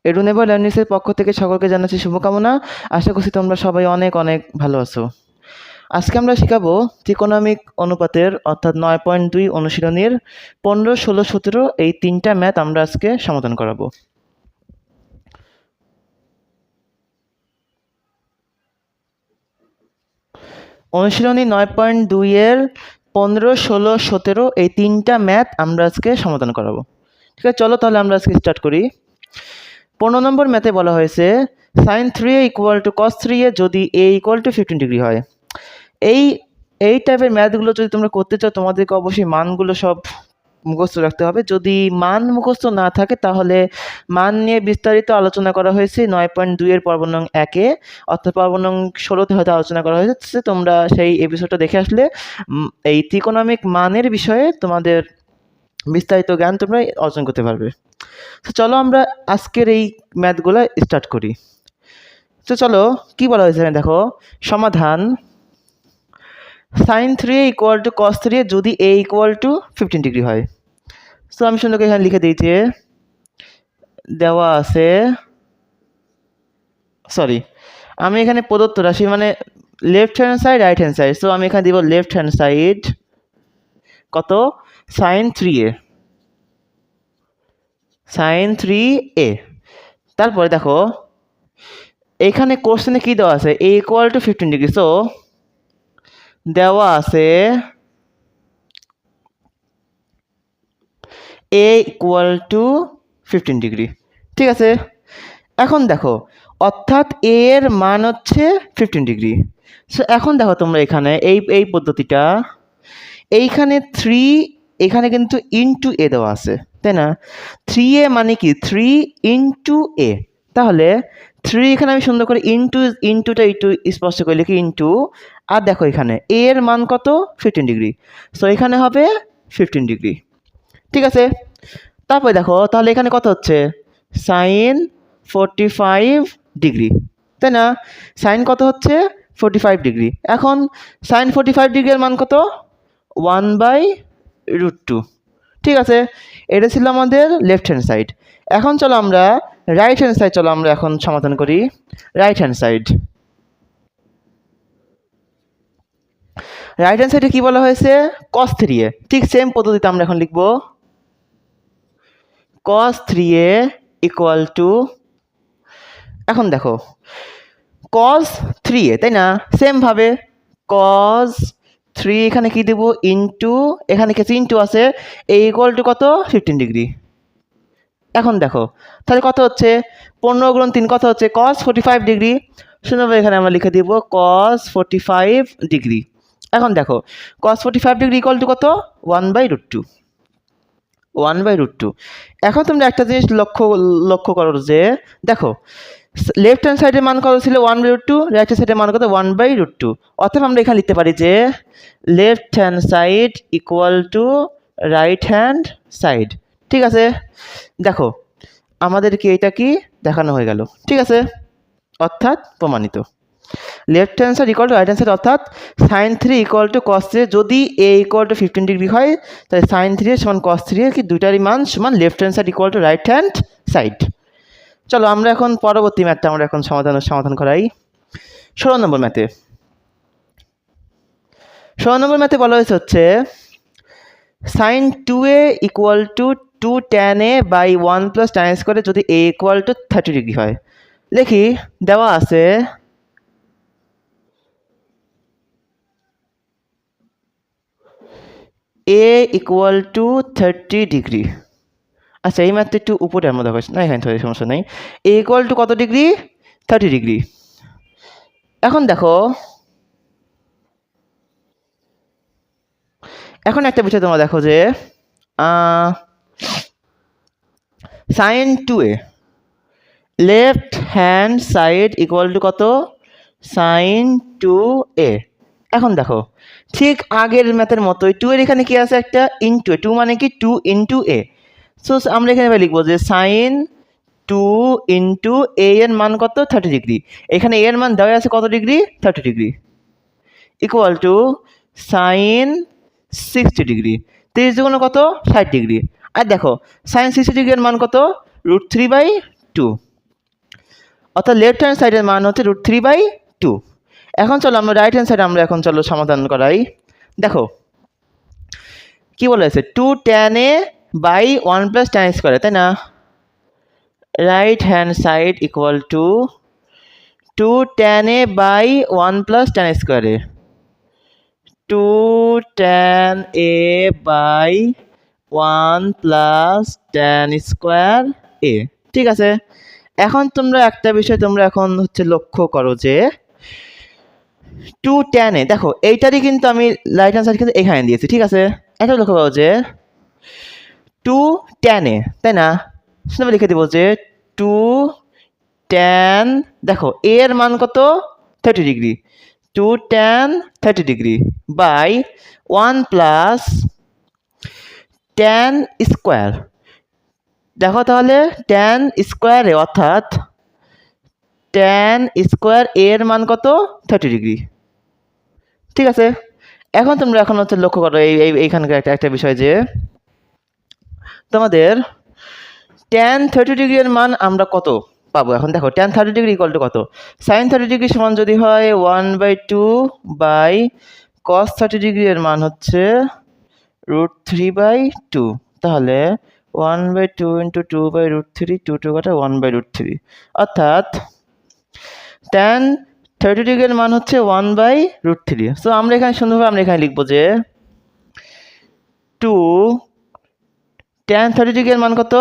এডুনেবল লার্নিংসের পক্ষ থেকে সকলকে জানাচ্ছি শুভকামনা। আশা করছি তোমরা সবাই অনেক অনেক ভালো আছো। আজকে আমরা শিখাবো ত্রিকোণমিক অনুপাতের অর্থাৎ 9.2 অনুশীলনীর 15, 16, 17 এই তিনটা ম্যাথ আমরা আজকে সমাধান করাবো। অনুশীলনী 9.2 এর 15, 16, 17 এই তিনটা ম্যাথ আমরা আজকে সমাধান করাবো। ঠিক আছে, চলো তাহলে আমরা আজকে স্টার্ট করি। 15 নম্বর ম্যাথে বলা হয়েছে sin 3a equal to cos 3a যদি a ইকুয়াল টু 15 ডিগ্রি হয়। এই টাইপের ম্যাথগুলো যদি তোমরা করতে চাও তোমাদেরকে অবশ্যই মানগুলো সব মুখস্থ রাখতে হবে। যদি মান মুখস্থ না থাকে তাহলে মান নিয়ে বিস্তারিত আলোচনা করা হয়েছে 9.2 এর পর্ব নং 1-এ, অর্থাৎ পর্ব নং 16-তে হয়তো আলোচনা করা হয়েছে। তোমরা সেই এপিসোডটা দেখে আসলে এই ত্রিকোণমিক মানের বিষয়ে তোমাদের বিস্তারিত জ্ঞান তোমরা অর্জন করতে পারবে। তো চলো আমরা আজকের এই ম্যাথগুলো স্টার্ট করি। তো চলো কি বলা হয়েছে দেখো, সমাধান sin 3a equal to cos 3a যদি a ইকুয়াল টু 15 ডিগ্রি হয়। তো আমি সুন্দর করে এখানে লিখে দিয়েছি, দেওয়া আছে, সরি আমি এখানে প্রদত্ত রাশি মানে left hand side right hand side, so আমি এখানে দিব লেফট হ্যান্ড সাইড কত sin 3a, sin 3a। তারপরে দেখো এখানে কোশ্চেনে কি দেওয়া আছে, a equal two 15 degree, so দেওয়া আছে a ইকুয়াল টু 15 ডিগ্রি। ঠিক আছে, এখন দেখো অর্থাৎ a এর মান হচ্ছে 15 ডিগ্রি। সো এখন দেখো তোমরা এখানে এই পদ্ধতিটা, এইখানে 3 এখানে কিন্তু ইনটু a দেওয়া আছে, তাই না? 3a মানে কি 3 ইনটু a, তাহলে 3 এখানে আমি সুন্দর করে ইনটুটা একটু স্পষ্ট করে লিখি ইনটু, আর দেখো এখানে a এর মান কত 15 ডিগ্রি, সো এখানে হবে 15 ডিগ্রি। ঠিক আছে, তারপরে দেখো তাহলে এখানে কত হচ্ছে সাইন 45 ডিগ্রি, তাই না? সাইন কত হচ্ছে 45 ডিগ্রি। এখন সাইন 45 ডিগ্রির মান কত 1/√2। ঠিক আছে, এটা ছিল আমাদের লেফট হ্যান্ড সাইড। এখন চলো আমরা রাইট হ্যান্ড সাইড, চলো আমরা এখন সমাধান করি right hand side. Right hand সাইডে কি বলা হয়েছে cos 3a, ঠিক সেম পদ্ধতিতে আমরা এখন লিখবো cos 3a ইকুয়াল টু, এখন দেখো cos 3a, তাই না? সেম ভাবে cos 3 এখানে কি দেব ইনটু, এখানে কিছু ইনটু আছে, a ইকুয়াল টু কত 15 ডিগ্রি। এখন দেখো তাহলে কত হচ্ছে 15 গুণ 3 কত হচ্ছে cos 45 ডিগ্রি, সুন্দরভাবে এখানে আমরা লিখে দিব cos 45 ডিগ্রি। এখন দেখো cos 45 ডিগ্রি ইকুয়াল টু কত 1/√2, 1/√2। এখন তোমরা একটা জিনিস লক্ষ্য করো যে দেখো লেফট হ্যান্ড সাইডের মান কত ছিল 1/√2, রাইট হ্যান্ড সাইডের মান কত 1/√2। অর্থাৎ আমরা এখানে লিখতে পারি যে left hand side equal two right hand side. ঠিক আছে, দেখো আমাদেরকে এটা কি দেখানো হয়ে গেল। ঠিক আছে, অর্থাৎ প্রমাণিত left hand side equal two right hand side, অর্থাৎ সাইন 3 ইকুয়াল টু cos 3 যদি a ইকুয়াল টু 15 ডিগ্রি হয় তাহলে সাইন 3 সমান cos 3 কি দুইটারই মান সমান left hand side equal two right hand side. চলো আমরা এখন পরবর্তী ম্যাথটা আমরা এখন সমাধান করাই 16 নম্বর ম্যাথে। 16 নম্বর ম্যাথে বলা হয়েছে হচ্ছে sine 2a equal to 2 tan a by 1 plus tan a স্কোয়ারে যদি a ইকুয়াল টু 30 ডিগ্রি হয়। লিখি, দেওয়া আছে a ইকুয়াল টু 30 ডিগ্রি। আচ্ছা এই ম্যাথটা একটু উপরে আমরা দেখো না, এখানে সমস্যা নেই। a ইকুয়াল টু কত ডিগ্রি 30 ডিগ্রি। এখন দেখো এখন একটা বিষয় তোমরা দেখো যে sine 2a left hand side equal to কত সাইন 2a। এখন দেখো ঠিক আগের ম্যাথের মতোই 2 এর এখানে কি আছে একটা ইনটু, 2 মানে কি 2 ইনটু a, সো আমরা এখানে লিখবো যে সাইন 2 ইনটু a এর মান কত 30 ডিগ্রি। এখানে a এর মান দেওয়া আছে কত degree 30 degree equal to sine 60 degree, 30 দুগুণ কত 60 ডিগ্রি। আর দেখো সাইন 60 ডিগ্রির মান কত √3/2, অর্থাৎ লেফট হ্যান্ড সাইডের মান হচ্ছে √3/2। এখন চলো আমরা রাইট হ্যান্ড সাইড আমরা এখন চলো সমাধান করাই। দেখো কি বলেছে, 2tan a/1 + tan স্কোয়ার, তাই না? Right hand side equal to 2tan a/1 + tan স্কোয়ারে, 2tan a/1 + tan square a। ঠিক আছে, এখন তোমরা একটা বিষয় তোমরা এখন হচ্ছে লক্ষ্য করো যে 2tan a, দেখো এইটারই কিন্তু আমি রাইট হ্যান্ড সাইড কিন্তু এখানে দিয়েছি। ঠিক আছে, এটা লক্ষ্য করো যে 2tan a, তাই না? শুনে লিখে দিব যে 2tan, দেখো a এর মান কত, 30 degree, 2tan 30 degree by 1 plus tan square. দেখো তাহলে tan স্কোয়ারে, অর্থাৎ tan স্কোয়ার a এর মান কত, 30 ডিগ্রি। ঠিক আছে, এখন তোমরা এখন হচ্ছে লক্ষ্য করো এইখানকার একটা বিষয় যে তোমাদের tan 30 ডিগ্রি এর মান আমরা কত পাবো। এখন দেখো tan 30 ডিগ্রি ইকুয়াল টু কত, sin 30 ডিগ্রি সমান যদি হয় 1/2 বাই cos 30 ডিগ্রি এর মান হচ্ছে √3/2, তাহলে 1/2 × 2/√3, 2 কাটা 1/√3, অর্থাৎ tan 30 ডিগ্রি এর মান হচ্ছে 1/√3। সো আমরা এখানে সুন্দরভাবে আমরা এখানে লিখবো যে 2 tan 30 ডিগ্রি এর মান কত,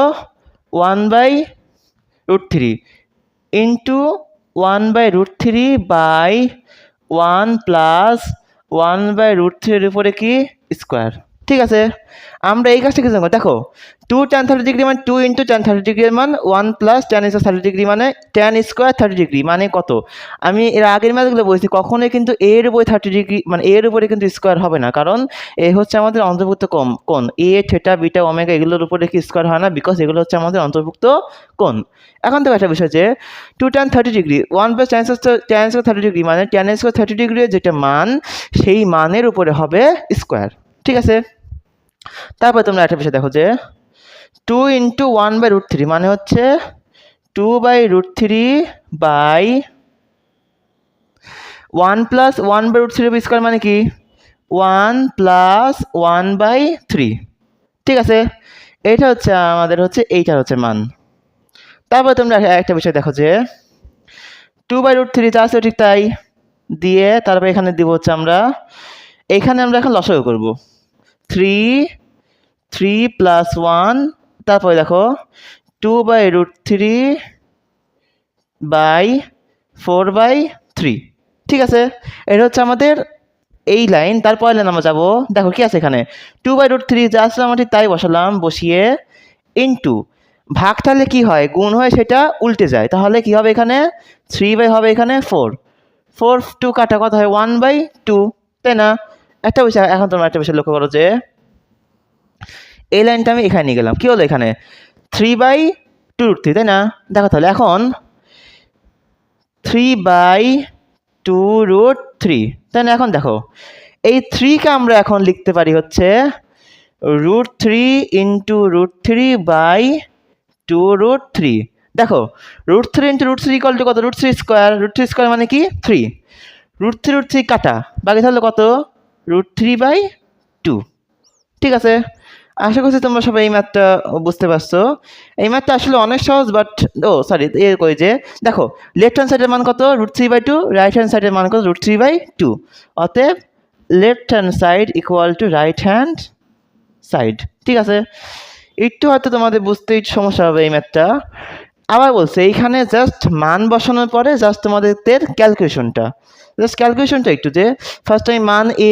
1/√3 ইন্টু 1/√3 বাই 1 প্লাস 1/√3 এর উপরে কি স্কোয়ার। ঠিক আছে, আমরা এই কাজটা কিছু দেখো 2 tan 30 ডিগ্রি মানে 2 × tan 30 ডিগ্রি এর মান 1 প্লাস tan স্কোয়ার 30 ডিগ্রি মানে tan স্কোয়ার 30 ডিগ্রি মানে কত। আমি এর আগের ম্যাথগুলো বলছি কখনোই কিন্তু এর উপরে 30 ডিগ্রি মানে এর উপরে কিন্তু স্কোয়ার হবে না, কারণ এ হচ্ছে আমাদের অন্তর্ভুক্ত কোণ, এ থিটা বিটা ওমেগা এগুলোর উপরে কি স্কোয়ার হয় না, বিকজ এগুলো হচ্ছে আমাদের অন্তর্ভুক্ত কোণ। এখন তো একটা বিষয় যে 2 tan 30 degree 1 plus tan square 30 degree মানে tan স্কোয়ার 30 ডিগ্রি যেটা মান সেই মানের উপরে হবে স্কোয়ার। ঠিক আছে, তারপরে তোমরা একটা বিষয় দেখো যে 2 × 1/√3 মানে হচ্ছে 2/√3 বাই 1 প্লাস 1/√3 স্কোয়ার মানে কি 1 প্লাস 1/3। ঠিক আছে, এইটা হচ্ছে আমাদের হচ্ছে এইটার হচ্ছে মান। তারপরে তোমরা একটা বিষয় দেখো যে 2/√3 যা আছে ঠিক তাই দিয়ে তারপরে এখানে দিব হচ্ছে আমরা এখানে আমরা এখন লসাগু করব 3 প্লাস 1, তারপরে দেখো 2/√3 বাই 4/3। ঠিক আছে, এটা হচ্ছে আমাদের এই লাইন। তারপরে লাইন আমরা যাবো, দেখো কি আছে এখানে 2/√3 যা আসলে আমরা ঠিক তাই বসালাম, বসিয়ে ইন্টু ভাগ তাহলে কি হয়, গুণ হয় সেটা উল্টে যায়, তাহলে কি হবে এখানে 3 হবে এখানে 4 2 কাটা কত হয় 1/2, তাই না? একটা বিষয় এখন তোমরা একটা বিষয় লক্ষ্য করো যে এই লাইনটা আমি এখানে নিয়ে গেলাম, কি হলো এখানে 3/2√3, তাই না? দেখো তাহলে এখন 3/2√3, তাই না? এখন দেখো এই 3কে আমরা এখন লিখতে পারি হচ্ছে √3 × √3/2√3। দেখো √3 × √3 ইকুয়াল টু কত, √3 স্কোয়ার, √3 স্কোয়ার মানে কি 3, √3 কাটা বাকি তাহলে কত √3/2। ঠিক আছে, আশা করছি তোমরা সবাই এই ম্যাথটা বুঝতে পারছো। এই ম্যাথটা আসলে অনেক সহজ, বাট সরি কই যে দেখো লেফট হ্যান্ড সাইডের মান কত √3/2, রাইট হ্যান্ড সাইডের মান কত √3/2, অতএব left hand side equal two right hand side. ঠিক আছে, একটু হয়তো তোমাদের বুঝতে একটু সমস্যা হবে এই ম্যাথটা। আবার বলছে এইখানে জাস্ট মান বসানোর পরে জাস্ট তোমাদের ক্যালকুলেশনটা একটু যে ফার্স্ট আমি মান এ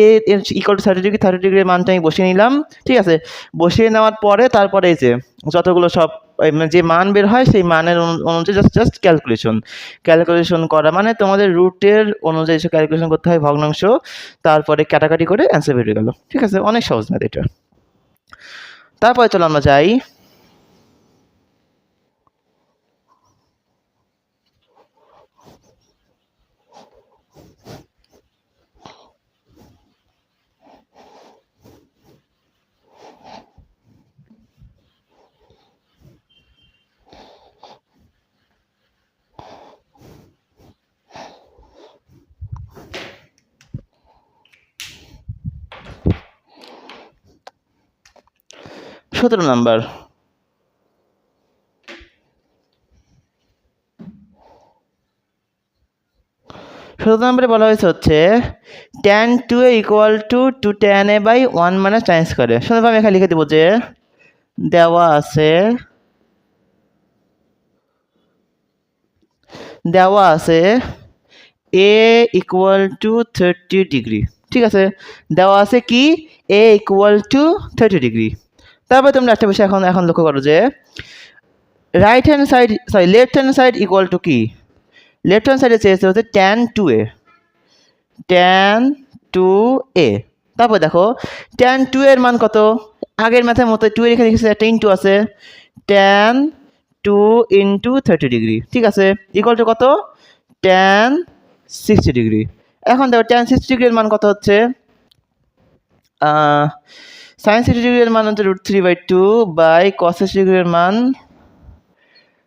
ইকুয়াল টু 30 ডিগ্রি 30 ডিগ্রির মানটা আমি বসিয়ে নিলাম। ঠিক আছে, বসিয়ে নেওয়ার পরে তারপরে এই যে যতগুলো সব যে মান বের হয় সেই মানের অনুযায়ী জাস্ট ক্যালকুলেশন করা মানে তোমাদের রুটের অনুযায়ী ক্যালকুলেশন করতে হয় ভগ্নাংশ, তারপরে কাটাকাটি করে অ্যান্সার বেরিয়ে গেল। ঠিক আছে, অনেক সহজ ম্যাথ এটা। তারপরে চলো আমরা যাই 17 নাম্বার। সতেরো নম্বরে বলা হয়েছে হচ্ছে tan 2a equal to 2tan a by 1 minus tan স্কোয়ারে। শুনে আমি এখানে লিখে দেবো যে দেওয়া আছে a ইকুয়াল টু 30 ডিগ্রি। ঠিক আছে, দেওয়া আছে কি a ইকুয়াল টু 30 ডিগ্রি। তারপরে তোমরা একটা বিষয় এখন লক্ষ্য করো যে left hand side equal two কি, লেফট হ্যান্ড সাইডে চেয়েছে হচ্ছে tan 2a, tan 2a। তারপর দেখো tan 2 এর মান কত, আগের ম্যাথের মতো 2 এর এখানে লিখেছে একটা ইনটু আছে, tan 2 ইনটু 30 ডিগ্রি। ঠিক আছে, ইকুয়াল টু কত, tan 60 ডিগ্রি। এখন দেখো tan 60 ডিগ্রির মান কত হচ্ছে, sin 60 ডিগ্রির মান হচ্ছে √3/2 বাই cos 60 ডিগ্রির মান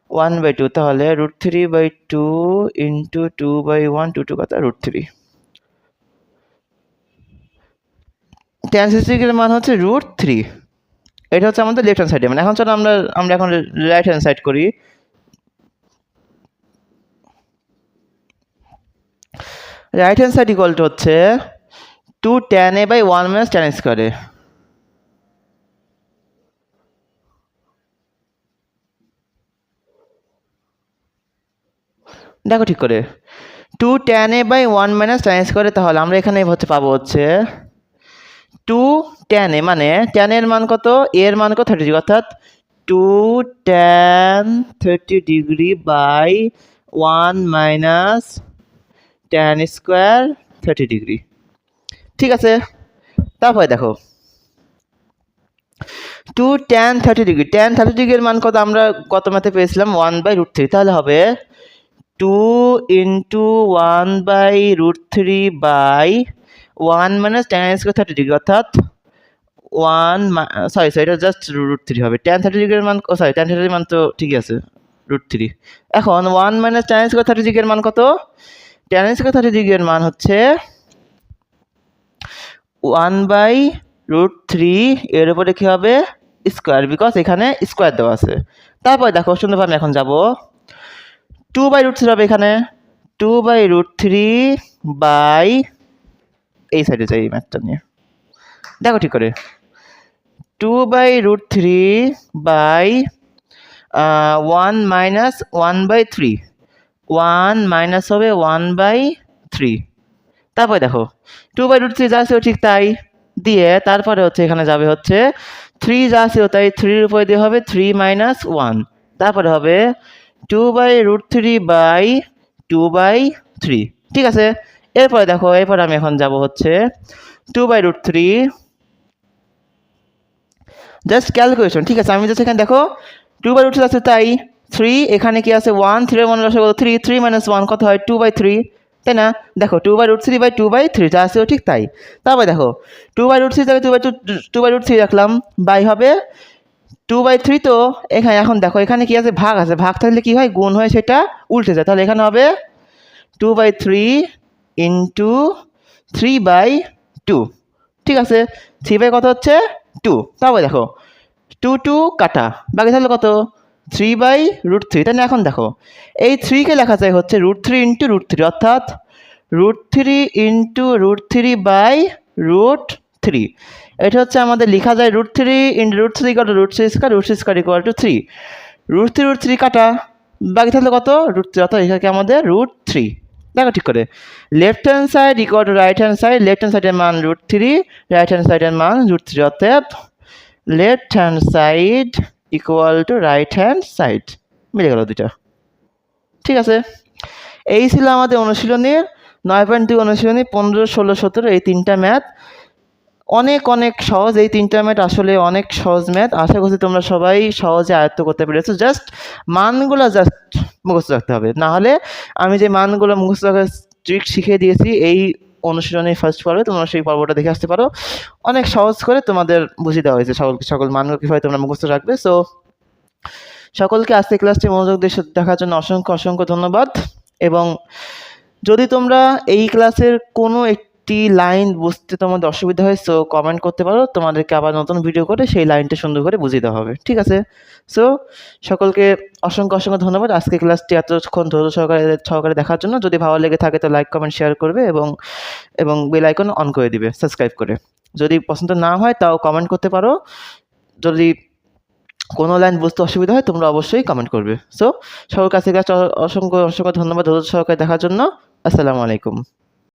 1/2। তাহলে √3/2 ইন্টু 2/1, 2 কত, √3। tan 60 ডিগ্রির মান হচ্ছে √3। এটা হচ্ছে আমাদের লেফট হ্যান্ড সাইডে। মানে এখন চলো আমরা এখন রাইট হ্যান্ড সাইড করি। Right hand side equal two হচ্ছে 2tan a by 1 minus tan স্কোয়ারে। দেখো ঠিক করে 2tan a by 1 minus tan স্কোয়ারে। তাহলে আমরা এখানে হচ্ছে পাবো হচ্ছে 2tan a মানে tan এর মান কত, এর মান কত 30 ডিগ্রি, অর্থাৎ 2tan 30 degree by 1 minus tan square 30 degree. ঠিক আছে, তারপরে দেখো 2tan 30 ডিগ্রি, tan 30 ডিগ্রির মান কত আমরা কত ম্যাথে পেয়েছিলাম 1/√3। তাহলে হবে 2 into 1/√3 by 1 minus tan square 30 degree, অর্থাৎ 1 সরি এটা জাস্ট √3 হবে। tan 30 ডিগ্রির মান tan 30 ডিগ্রির মান তো ঠিকই আছে √3। এখন 1 মাইনাস tan স্কোয়ার 30 ডিগ্রির মান কত, tan স্কোয়ার 30 ডিগ্রির মান হচ্ছে 1/√3 এর উপরে কি হবে স্কোয়ার, বিকজ এখানে স্কোয়ার দেওয়া আছে। তারপর দেখো সুন্দর আমি এখন যাব 2/√3 হবে এখানে 2/√3 বাই, এই সাইডে যাই ম্যাথটা নিয়ে, দেখো ঠিক করে 2/√3 বাই 1 মাইনাস 1/3, 1 মাইনাস হবে 1/3। তারপরে দেখো 2/√3 যা ছিল ঠিক তাই দিয়ে, তারপরে হচ্ছে এখানে যাবে হচ্ছে 3 যা ছিল তাই 3 উপরে দিয়ে হবে 3 মাইনাস 1। তারপরে হবে 2/√3 বাই 2/3। ঠিক আছে, এরপরে দেখো এরপরে আমি এখন যাব হচ্ছে 2/√3 জাস্ট ক্যালকুলেশন। ঠিক আছে, আমি জাস্ট এখানে দেখো 2/√3 আছে তাই 3, এখানে কি আছে 1, 3 এর মান কত 3, 3 মাইনাস 1 কত হয় 2/3, তাই না? দেখো 2/√3 বাই 2/3 যা আছে ঠিক তাই। তারপরে দেখো 2/√3 থেকে 2/3 রাখলাম, বাই হবে 2/3। তো এখানে এখন দেখো এখানে কি আছে, ভাগ আছে, ভাগ থাকলে কি হয় গুণ হয়, সেটা উল্টে যায়। তাহলে এখানে হবে 2/3 ইন্টু 3/2। ঠিক আছে, 3 কত হচ্ছে 2। তারপরে দেখো 2 কাটা, বাকি থাকলে কত 3/√3, তাই না? এখন দেখো এই 3কে লেখা যায় হচ্ছে √3 ইন্টু √3, অর্থাৎ √3 ইন্টু √3 বাই √3। এটা হচ্ছে আমাদের লেখা যায় √3 into √3 equal to √3 square, √3 square equal to 3। √3 কাটা, বাকি থাকলে কত √3, অর্থাৎ এখানে আমাদের √3। দেখো ঠিক করে left hand side equal two right hand side, left hand সাইডের মান √3, রাইট হ্যান্ড সাইডের মান √3, অর্থাৎ left hand side equal two right hand side. মিলে গেল দুইটা। ঠিক আছে, এই ছিল আমাদের অনুশীলনীর 9.2 অনুশীলনী 15, 16, 17 এই তিনটা ম্যাথ। অনেক সহজ এই তিনটা ম্যাথ, আসলে অনেক সহজ ম্যাথ। আশা করছি তোমরা সবাই সহজে আয়ত্ত করতে পেরেছো। জাস্ট মানগুলো জাস্ট মুখস্থ রাখতে হবে, না হলে আমি যে মানগুলো মুখস্থ রাখার ট্রিক শিখিয়ে দিয়েছি এই অনুশীলনী ফার্স্ট পর্বে, তোমরা সেই পর্বটা দেখে আসতে পারো। অনেক সহজ করে তোমাদের বুঝিয়ে দেওয়া হয়েছে সকল মানগুলো কীভাবে তোমরা মুখস্থ রাখবে। সো সকলকে আজকে ক্লাসটি মনোযোগ দিয়ে দেখার জন্য অসংখ্য ধন্যবাদ। এবং যদি তোমরা এই ক্লাসের কোনো একটি একটি লাইন বুঝতে তোমাদের অসুবিধা হয়, সো কমেন্ট করতে পারো, তোমাদেরকে আবার নতুন ভিডিও করে সেই লাইনটা সুন্দর করে বুঝিয়ে দেওয়া হবে। ঠিক আছে, সো সকলকে অসংখ্য অসংখ্য ধন্যবাদ আজকে ক্লাসটি এতক্ষণ ধৈর্য সহকারে দেখার জন্য। যদি ভালো লেগে থাকে তো লাইক কমেন্ট শেয়ার করবে এবং বেল আইকন অন করে দিবে সাবস্ক্রাইব করে। যদি পছন্দ না হয় তাও কমেন্ট করতে পারো। যদি কোনো লাইন বুঝতে অসুবিধা হয় তোমরা অবশ্যই কমেন্ট করবে। সো সবার কাছে অসংখ্য অসংখ্য ধন্যবাদ ধৈর্য সহকারে দেখার জন্য। আসসালামু আলাইকুম।